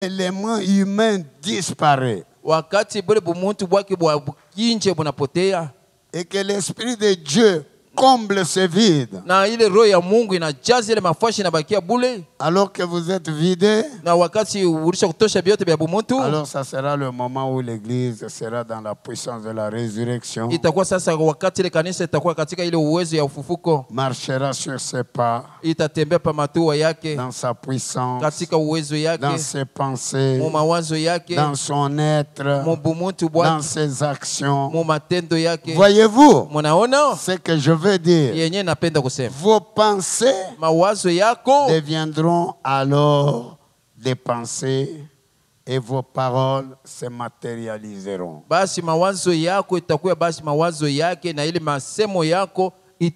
l'élément humain disparaît. Et que l'Esprit de Dieu comble ce vide. Alors que vous êtes vidé, alors ça sera le moment où l'Église sera dans la puissance de la résurrection. Marchera sur ses pas, dans sa puissance, dans ses pensées, dans son être, dans ses actions. Voyez-vous ce que je veux dire? Vos pensées deviendront alors des pensées et vos paroles se matérialiseront. Il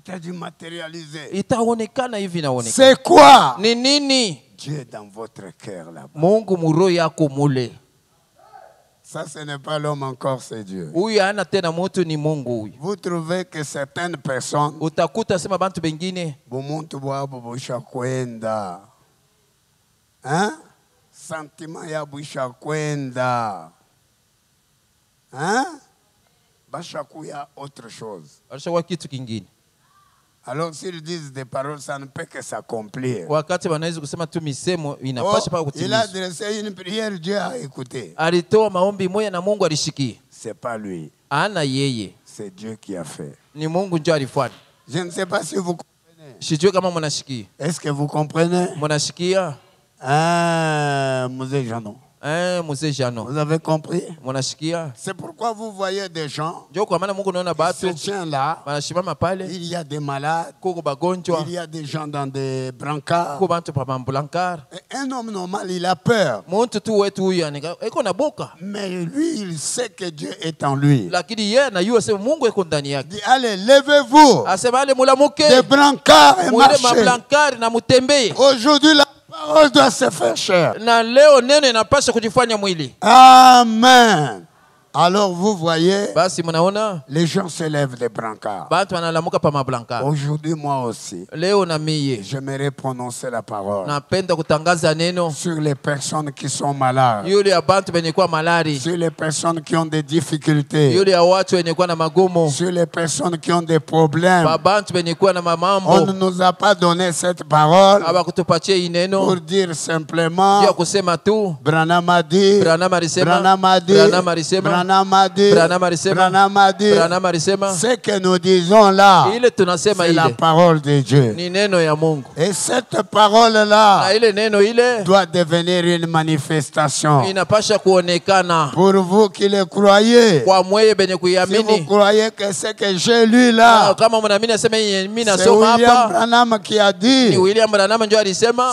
t'a dit matérialiser. C'est quoi? Dieu est dans votre cœur là-bas. Ça, ce n'est pas l'homme encore, c'est Dieu. Vous trouvez que certaines personnes, hein? Sentiment ya bwisha kwenda, hein? Bashaku ya autre chose. Alors s'ils disent des paroles, ça ne peut que s'accomplir. Il a adressé une prière, Dieu a écouté. C'est pas lui. C'est Dieu qui a fait. Je ne sais pas si vous comprenez. Est-ce que vous comprenez? Mosé Janon. Vous avez compris? C'est pourquoi vous voyez des gens qui se tiennent là. Il y a des malades, il y a des gens dans des brancards. Et un homme normal, il a peur. Mais lui, il sait que Dieu est en lui. Il dit, allez, levez-vous des brancards et marchez. Aujourd'hui, la parole doit se faire chair. Amen. Alors vous voyez, les gens se lèvent des brancards. Aujourd'hui, moi aussi, j'aimerais prononcer la parole sur les personnes qui sont malades, sur les personnes qui ont des difficultés, sur les personnes qui ont des problèmes. On ne nous a pas donné cette parole pour dire simplement Branham a dit, Branham a dit, Branham a dit, ce que nous disons là, c'est la parole de Dieu. Et cette parole-là doit devenir une manifestation. Pour vous qui le croyez, si vous croyez que ce que j'ai lu là, c'est William Branham qui a dit,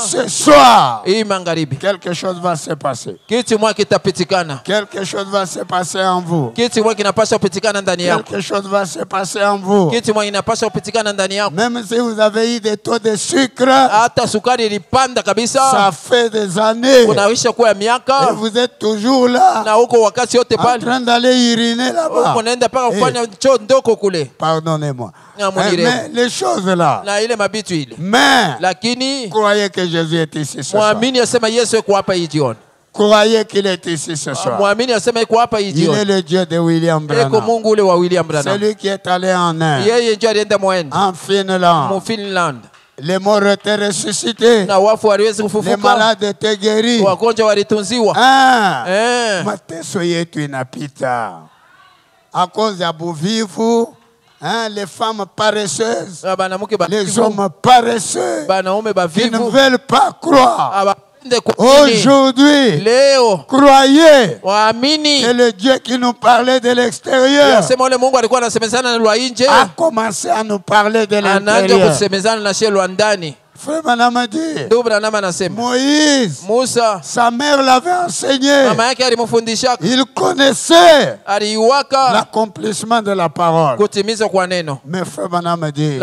ce soir, quelque chose va se passer. Quelque chose va se passer en vous. Quelque chose va se passer en vous. Même si vous avez eu des taux de sucre, ça fait des années, et vous êtes toujours là, en train d'aller uriner là-bas. Pardonnez-moi. Mais les choses là. Mais croyez que Jésus est ici ce soir. Croyez qu'il est ici ce soir. Il est le Dieu de William Branham. Celui qui est allé en Inde, en Finlande. Les morts étaient ressuscités. Les malades étaient guéris. Mateso yetu inapita. À cause de Bouvivu, les femmes paresseuses, les hommes paresseux qui ne veulent pas croire. Aujourd'hui, croyez que le Dieu qui nous parlait de l'extérieur a commencé à nous parler de l'intérieur. Frère Branham a dit, Moïse, sa mère l'avait enseigné. Il connaissait l'accomplissement de la parole. Mais Frère Branham a dit,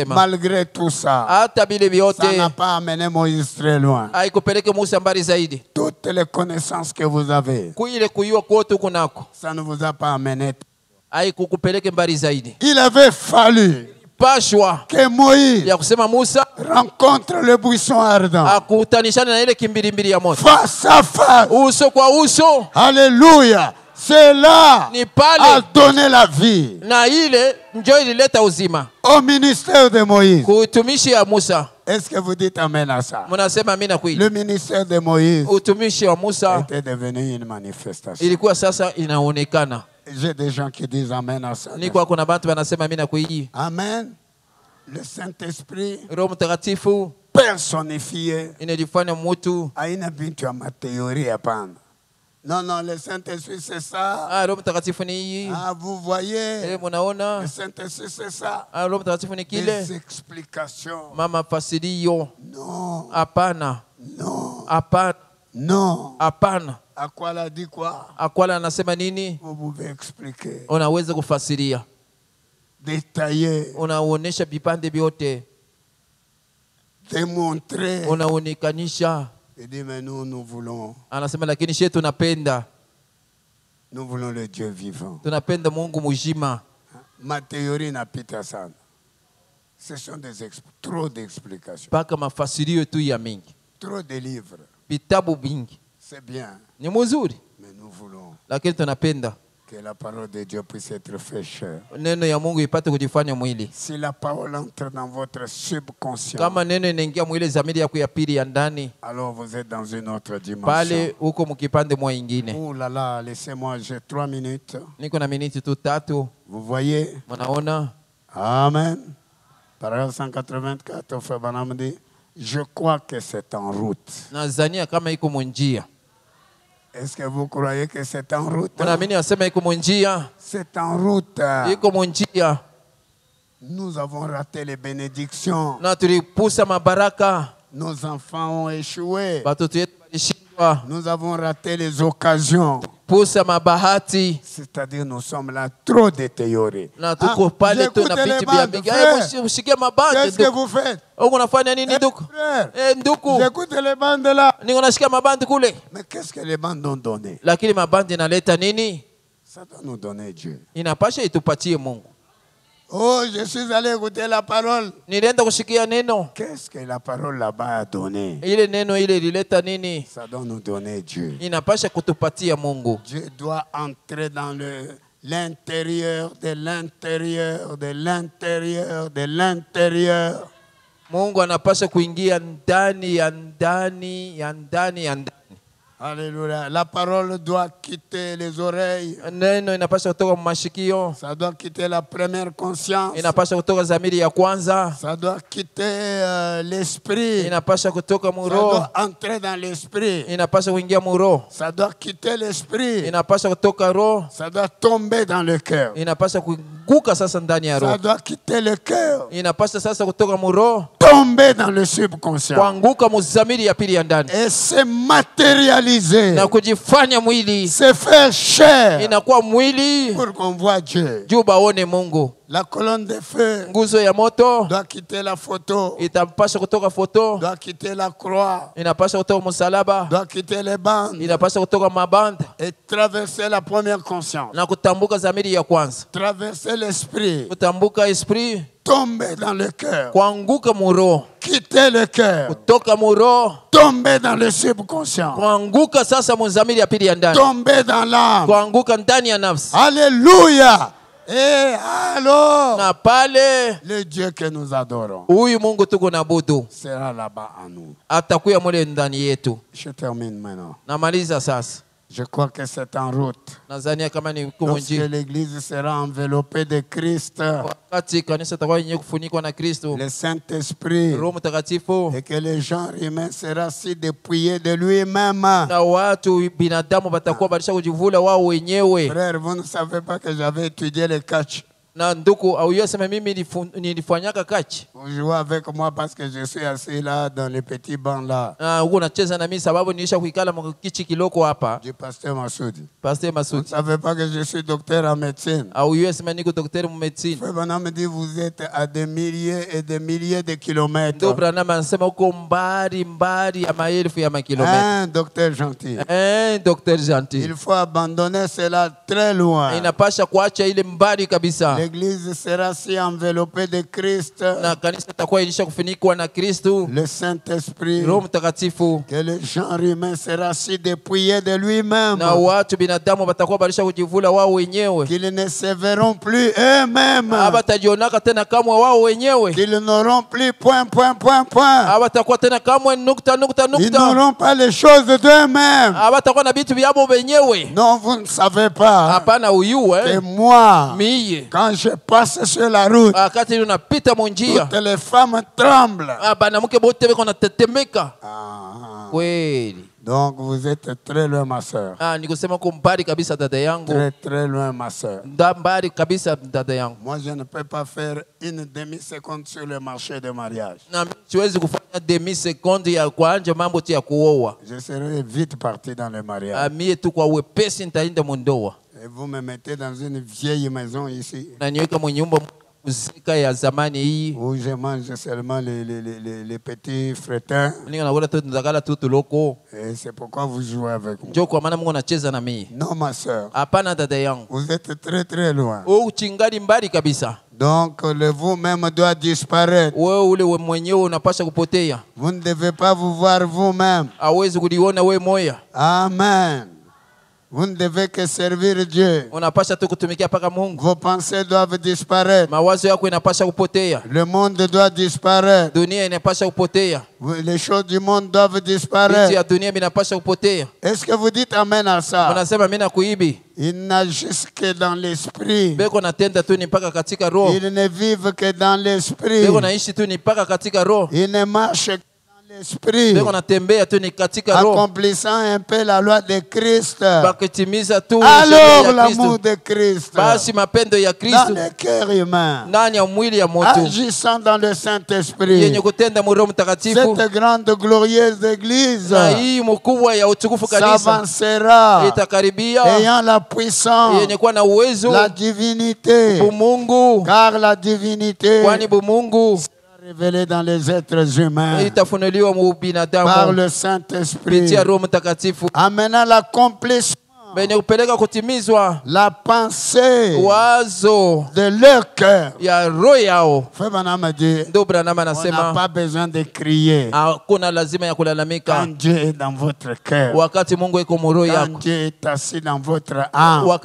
malgré tout ça, ça n'a pas amené Moïse très loin. Toutes les connaissances que vous avez, ça ne vous a pas amené. Il avait fallu que Moïse rencontre le buisson ardent face à face. Alléluia. C'est là a donné la vie au ministère de Moïse. Est-ce que vous dites amen à ça? Le ministère de Moïse était devenu une manifestation. J'ai des gens qui disent amen à ça. Amen. Le Saint-Esprit personnifié a une bintu à ma théorie à prendre. Non, non, le Saint-Esprit c'est ça. Ah, vous voyez, le Saint-Esprit c'est ça. Des explications. Non. Apana. Non. Apana. Non. Apana. À quoi elle a dit quoi? Vous pouvez expliquer. Détailler. Démontrer. Il dit, mais nous voulons. Nous voulons le Dieu vivant. Ma théorie n'a pas été ça. Ce sont trop d'explications. Trop de livres. C'est bien. Mais nous voulons que la parole de Dieu puisse être faite chair. Si la parole entre dans votre subconscient, alors vous êtes dans une autre dimension. Oh là là, laissez-moi, j'ai 3 minutes. Vous voyez? Amen. Paragraphe 184, Frère Branham dit, je crois que c'est en route. Est-ce que vous croyez que c'est en route? C'est en route. Nous avons raté les bénédictions. Nos enfants ont échoué. Nous avons raté les occasions. C'est-à-dire nous sommes là trop détériorés. Qu'est-ce que vous faites? J'écoute les bandes là. Mais qu'est-ce que les bandes ont donné? Ça doit nous donner Dieu. Oh, je suis allé écouter la parole. Qu'est-ce que la parole là-bas a donné? Ça doit nous donner Dieu. Dieu doit entrer dans l'intérieur de l'intérieur de l'intérieur de l'intérieur. Alléluia. La parole doit quitter les oreilles. Ça doit quitter la première conscience. Ça doit quitter l'esprit. Ça doit entrer dans l'esprit. Ça doit quitter l'esprit. Ça doit tomber dans le cœur. Ça doit quitter le cœur. Tomber dans le subconscient. Et se matérialiser. Se faire chair. Pour qu'on voit Dieu. La colonne de feu doit quitter la photo. Doit quitter la croix. Doit quitter les bandes. Et traverser la première conscience. Traverser l'esprit. Tomber dans le cœur. Quitter le cœur. Tomber dans le subconscient. Tomber dans l'âme. Alléluia. Et alors, le Dieu que nous adorons sera là-bas en nous. Je termine maintenant. Je crois que c'est en route. Lorsque l'Église sera enveloppée de Christ, le Saint-Esprit, et que les gens humains seront si dépouillés de lui-même. Frère, vous ne savez pas que j'avais étudié le catch. Vous jouez avec moi parce que je suis assis là dans les petits bancs là. Du pasteur Massoudi. Vous ne savez pas que je suis docteur en médecine. Frère Branham me dit vous êtes à des milliers et des milliers de kilomètres. Un docteur gentil. Il faut abandonner cela très loin. L'église sera si enveloppée de Christ. Na kanisa itakuwa ilishakufunikwa na Kristo. Le Saint-Esprit. Roho Mtakatifu. Que le genre humain sera si dépouillé de lui-même. Na watu binadamu watakuwa balisha kujivula wao wenyewe. Qu'ils ne se verront plus eux-mêmes. Hawatajionaka tena kamwe wao wenyewe. Qu'ils n'auront plus point. Hawatakuwa tena kamwe nukta. Ils n'auront pas les choses d'eux-mêmes. Hawatakuwa na vitu vyao wenyewe. Non, vous ne savez pas. Hapana uyue. Que moi, miye, quand je passe sur la route, wakati unapita monjia, toutes les femmes tremblent. Banamuke bote beko na tetemeka. Kweli. Donc vous êtes très loin, ma soeur. Nikusema ko mbali kabisa dada yangu. Très loin, ma soeur. Mbali kabisa dada yangu. Moi je ne peux pas faire une demi-seconde sur le marché de mariage. Na siwezi kufanya demi-seconde ya kuanja mambo ya kuoa. Je serai vite parti dans le mariage. Mie tu kwa wepesi nitaenda mundoa. Et vous me mettez dans une vieille maison ici. Na niweka mwenye nyumba muzika ya zamani hii. Où je mange seulement les petits fretins. Et c'est pourquoi vous jouez avec moi. Non, ma soeur. Vous êtes très loin. Donc le vous-même doit disparaître. Vous ne devez pas vous voir vous-même. Amen. Vous ne devez que servir Dieu. Vos pensées doivent disparaître. Le monde doit disparaître. Les choses du monde doivent disparaître. Est-ce que vous dites amen à ça? Ils n'agissent que dans l'esprit. Ils ne vivent que dans l'esprit. Ils ne marchent que l'esprit, accomplissant un peu la loi de Christ. Alors l'amour de Christ dans le cœur humain, agissant dans le Saint-Esprit, cette grande glorieuse église s'avancera, ayant la puissance, la divinité, car la divinité révélé dans les êtres humains par le Saint-Esprit, amenant l'accomplissement, la pensée de leur cœur. Frère Branham a dit, on n'a pas besoin de crier quand Dieu est dans votre cœur, quand Dieu est assis dans votre âme. Vous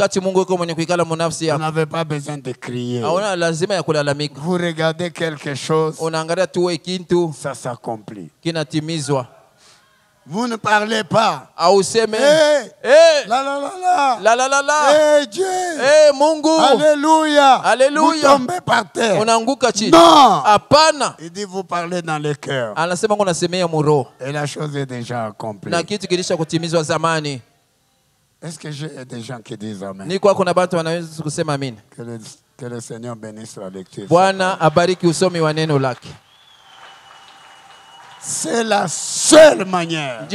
n'avez pas besoin de crier. Vous regardez quelque chose, ça s'accomplit. Vous ne parlez pas. Dieu. Alléluia. Vous tombez par terre. Non. Il dit vous parlez dans le cœur. Et la chose est déjà accomplie. Est-ce que j'ai des gens qui disent amen? Que le Seigneur bénisse la lecture. C'est la seule manière